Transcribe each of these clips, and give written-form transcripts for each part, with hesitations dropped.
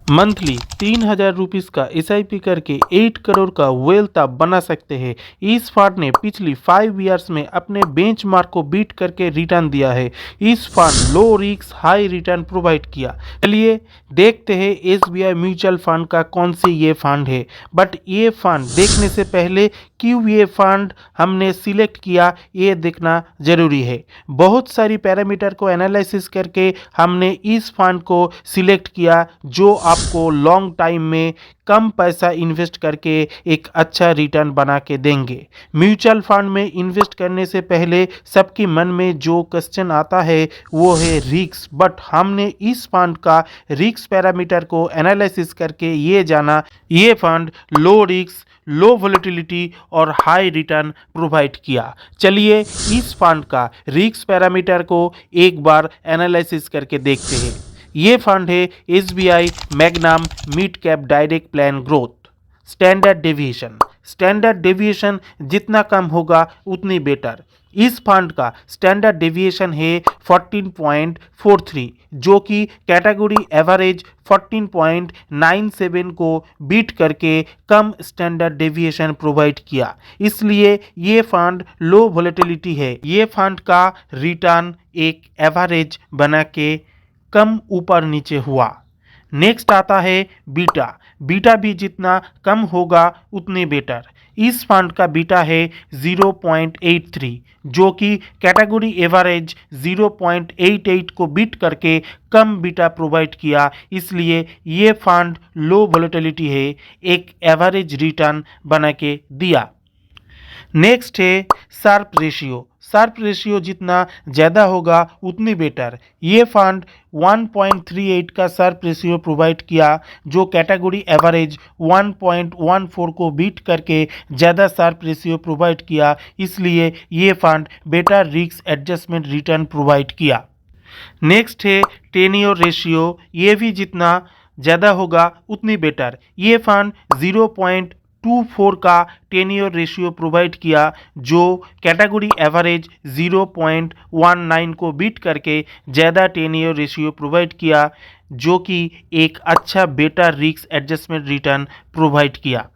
Monthly 3,000 rupees का SIP करके 8 करोड़ का वेल्थ आप बना सकते हैं। इस फंड ने पिछली 5 ईयर्स में अपने बेंचमार्क को बीट करके रिटर्न दिया है। इस fund low risk high return provide किया। चलिए देखते हैं SBI म्यूचुअल फंड का कौन सी ये फंड है। बट ये फंड देखने से पहले क्यों ये फंड हमने सिलेक्ट किया ये देखना ज़रूरी है। बहुत सारी पैरामीटर को एनालिसिस करके हमने इस फंड को सिलेक्ट किया जो आपको लॉन्ग टाइम में कम पैसा इन्वेस्ट करके एक अच्छा रिटर्न बना के देंगे। म्यूचुअल फंड में इन्वेस्ट करने से पहले सबके मन में जो क्वेश्चन आता है वो है रिस्क, बट हमने इस फंड का रिस्क पैरामीटर को एनालिसिस करके ये जाना ये फंड लो रिस्क लो वोलेटिलिटी और हाई रिटर्न प्रोवाइड किया। चलिए इस फंड का रिस्क पैरामीटर को एक बार एनालिसिस करके देखते हैं। ये फंड है SBI magnum mid cap direct plan growth. Standard deviation जितना कम होगा उतनी बेटर। इस फंड का स्टैंडर्ड डेविएशन है 14.43 जो कि कैटेगरी एवरेज 14.97 को बीट करके कम स्टैंडर्ड डेविएशन प्रोवाइड किया, इसलिए ये फंड लो वोलेटिलिटी है। ये फंड का रिटर्न एक एवरेज बना के कम ऊपर नीचे हुआ। नेक्स्ट आता है बीटा भी जितना कम होगा उतने बेटर। इस फंड का बीटा है 0.83 जो कि कैटेगरी एवरेज 0.88 को बीट करके कम बीटा प्रोवाइड किया, इसलिए ये फंड लो वोलेटिलिटी है, एक एवरेज रिटर्न बना के दिया। नेक्स्ट है शार्प रेशियो जितना ज़्यादा होगा उतनी बेटर। ये फंड 1.38 का शार्प रेशियो प्रोवाइड किया जो कैटेगरी एवरेज 1.14 को बीट करके ज़्यादा शार्प रेशियो प्रोवाइड किया, इसलिए ये fund better risk adjustment return provide किया। नेक्स्ट है टेन्योर रेशियो, ये भी जितना ज़्यादा होगा उतनी बेटर। ये फंड 0.24 का टेन्योर रेशियो प्रोवाइड किया जो कैटेगरी एवरेज 0.19 को बीट करके ज़्यादा टेन्योर रेशियो प्रोवाइड किया जो कि एक अच्छा better risk adjustment return provide किया।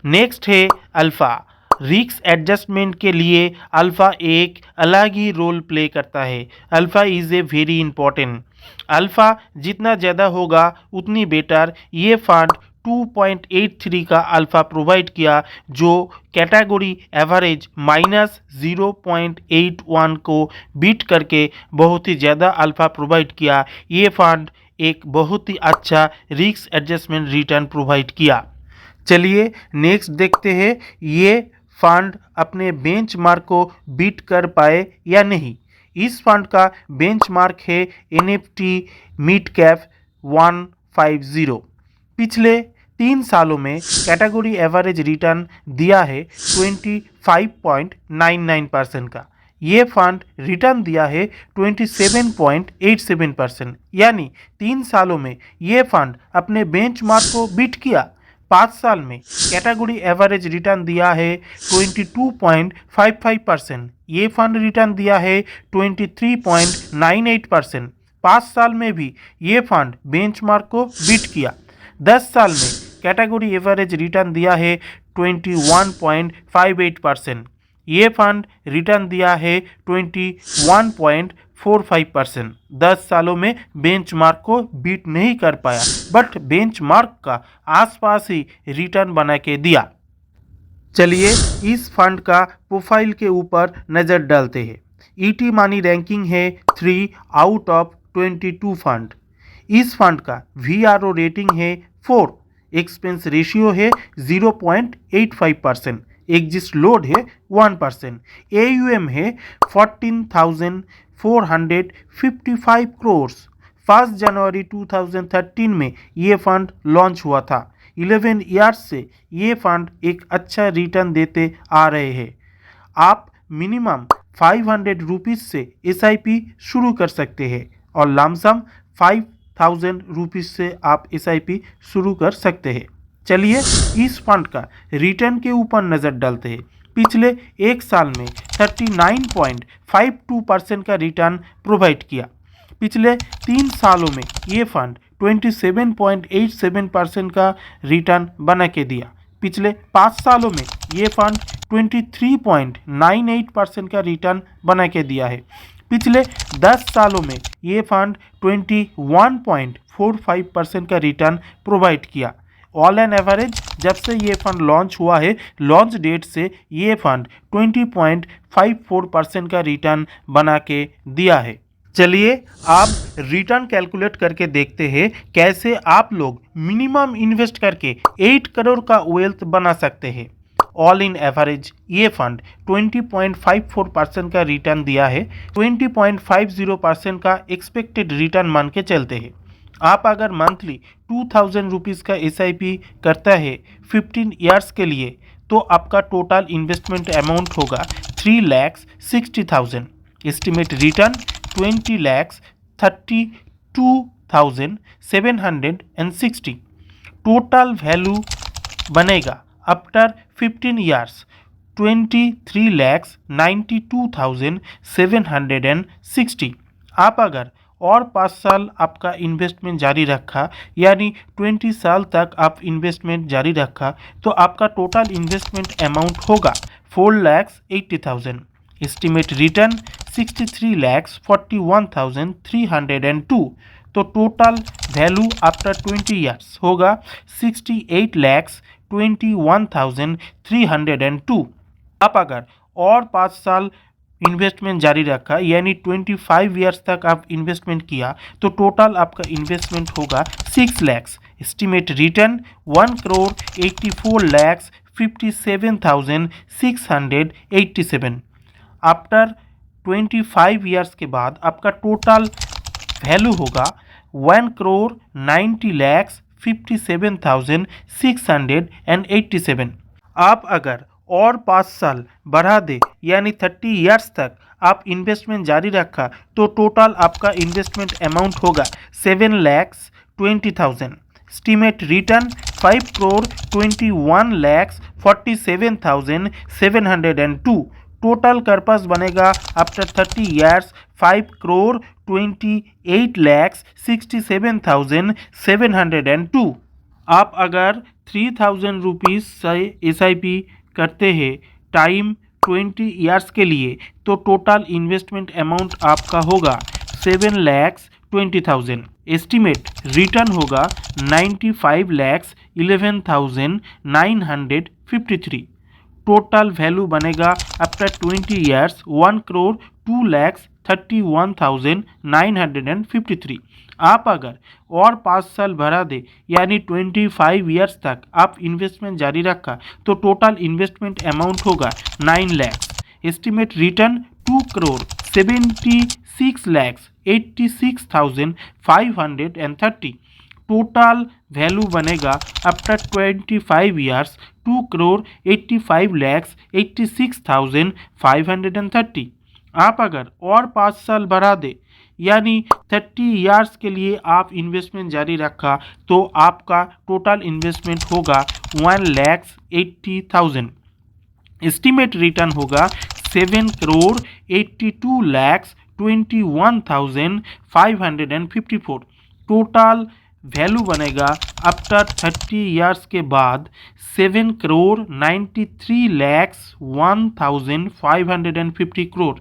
नेक्स्ट है अल्फ़ा। रिस्क एडजस्टमेंट के लिए अल्फ़ा एक अलग ही रोल प्ले करता है। Alpha is a very important. Alpha जितना ज़्यादा होगा उतनी बेटर। ये फंड 2.83 का अल्फ़ा प्रोवाइड किया जो कैटेगरी एवरेज -0.81 को बीट करके बहुत ही ज़्यादा अल्फ़ा प्रोवाइड किया। ये फंड एक बहुत ही अच्छा रिस्क एडजस्टमेंट रिटर्न प्रोवाइड किया। चलिए नेक्स्ट देखते हैं ये फंड अपने बेंचमार्क को बीट कर पाए या नहीं। इस फंड का बेंचमार्क है NIFTY मिड कैप 150। पिछले 3 सालों में कैटेगरी एवरेज रिटर्न दिया है 25.99% का। ये फंड रिटर्न दिया है 27.87%, यानी 3 सालों में ये फंड अपने बेंचमार्क को बीट किया। 5 साल में कैटेगरी एवरेज रिटर्न दिया है 22.55%। ये फंड रिटर्न दिया है 23.98%। 5 साल में भी ये फंड बेंचमार्क को बीट किया। 10 साल में कैटेगरी एवरेज रिटर्न दिया है 21.58%। ये फंड रिटर्न दिया है 21.45%। 10 सालों में बेंचमार्क को बीट नहीं कर पाया, बट बेंचमार्क का आसपास ही रिटर्न बना के दिया। चलिए इस फंड का प्रोफाइल के ऊपर नज़र डालते हैं। ET मनी रैंकिंग है 3 आउट ऑफ 22 फंड। इस फंड का VRO रेटिंग है 4, एक्सपेंस रेशियो है 0.85%, एग्जिस्ट लोड है 1%, AUM है 14,455 करोड़। 1 जनवरी 2013 में ये फंड लॉन्च हुआ था। 11 ईयर्स से ये फंड एक अच्छा रिटर्न देते आ रहे हैं। आप मिनिमम 500 रुपीज़ से SIP शुरू कर सकते हैं और लमसम 5,000 रुपीज़ से आप SIP शुरू कर सकते हैं। चलिए इस फंड का रिटर्न के ऊपर नज़र डालते हैं। पिछले 1 साल में 39.52% का रिटर्न प्रोवाइड किया। पिछले 3 सालों में ये फंड 27.87% का रिटर्न बना के दिया। पिछले 5 सालों में ये फंड 23.98% का रिटर्न बना के दिया है। पिछले 10 सालों में ये फंड 21.45% का रिटर्न प्रोवाइड किया। ऑल एन एवरेज जब से ये फंड लॉन्च हुआ है, लॉन्च डेट से ये फंड 20.54% का रिटर्न बना के दिया है। चलिए आप रिटर्न कैलकुलेट करके देखते हैं कैसे आप लोग मिनिमम इन्वेस्ट करके 8 करोड़ का वेल्थ बना सकते हैं। ऑल इन एवरेज ये फंड 20.54% का रिटर्न दिया है। 20.50% का एक्सपेक्टेड रिटर्न मान के चलते हैं। आप अगर मंथली 2000 रुपीज़ का SIP करता है 15 ईयर्स के लिए, तो आपका टोटल इन्वेस्टमेंट अमाउंट होगा 3,60,000। Estimate return 20,32,760। टोटल वैल्यू बनेगा आफ्टर 15 ईयर्स 23,92,760। आप अगर और 5 साल आपका इन्वेस्टमेंट जारी रखा, यानी 20 साल तक आप इन्वेस्टमेंट जारी रखा, तो आपका टोटल इन्वेस्टमेंट अमाउंट होगा 4,80,000। Estimate return 63,41,302। तो टोटल वैल्यू आफ्टर 20 ईयर्स होगा 68,21,302। आप अगर और 5 साल इन्वेस्टमेंट जारी रखा, यानी 25 ईयर्स तक आप इन्वेस्टमेंट किया, तो टोटल आपका इन्वेस्टमेंट होगा 6 lakh. Estimate return 1,84,57,687। After 25 years के बाद आपका टोटल वैल्यू होगा 1,90,57,687। आप अगर और 5 साल बढ़ा दे, यानी 30 ईयर्स तक आप इन्वेस्टमेंट जारी रखा, तो टोटल आपका इन्वेस्टमेंट अमाउंट होगा 7,20,000। Estimate return 5,21,47,702। टोटल कर्पस बनेगा आफ्टर 30 ईयर्स 5,28,67,702। आप अगर 3,000 रुपीज़ से SIP करते हैं टाइम 20 ईयर्स के लिए, तो टोटल इन्वेस्टमेंट अमाउंट आपका होगा 7,20,000। एस्टिमेट रिटर्न होगा 95,11,953। टोटल वैल्यू बनेगा आफ्टर 20 ईयर्स 1,02,31,953। आप अगर और 5 साल बढ़ा दे, यानी 25 ईयर्स तक आप इन्वेस्टमेंट जारी रखा, तो टोटल इन्वेस्टमेंट अमाउंट होगा 9 lakh. Estimate return 2,76,86,530। Total value बनेगा आफ्टर 25 ईयर्स 2,85,86,530। आप अगर और 5 साल बढ़ा दे, यानी 30 ईयर्स के लिए आप इन्वेस्टमेंट जारी रखा, तो आपका टोटल इन्वेस्टमेंट होगा 1,80,000। एस्टिमेट रिटर्न होगा 7,82,21,554। टोटल वैल्यू बनेगा आफ्टर 30 ईयर्स के बाद 7,93,01,550 करोड़,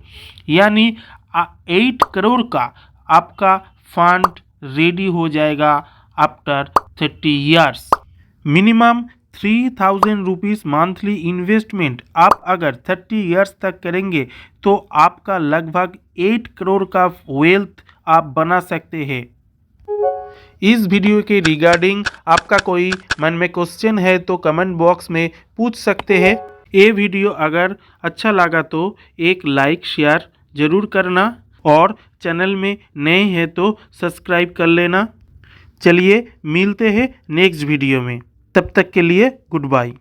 यानी 8 करोड़ का आपका फंड रेडी हो जाएगा after 30 years. Minimum 3,000 rupees monthly investment आप अगर 30 ईयर्स तक करेंगे, तो आपका लगभग 8 करोड़ का वेल्थ आप बना सकते हैं। इस वीडियो के रिगार्डिंग आपका कोई मन में क्वेश्चन है तो कमेंट बॉक्स में पूछ सकते हैं। ये वीडियो अगर अच्छा लगा तो एक लाइक शेयर ज़रूर करना, और चैनल में नए हैं तो सब्सक्राइब कर लेना। चलिए मिलते हैं नेक्स्ट वीडियो में, तब तक के लिए गुड बाय।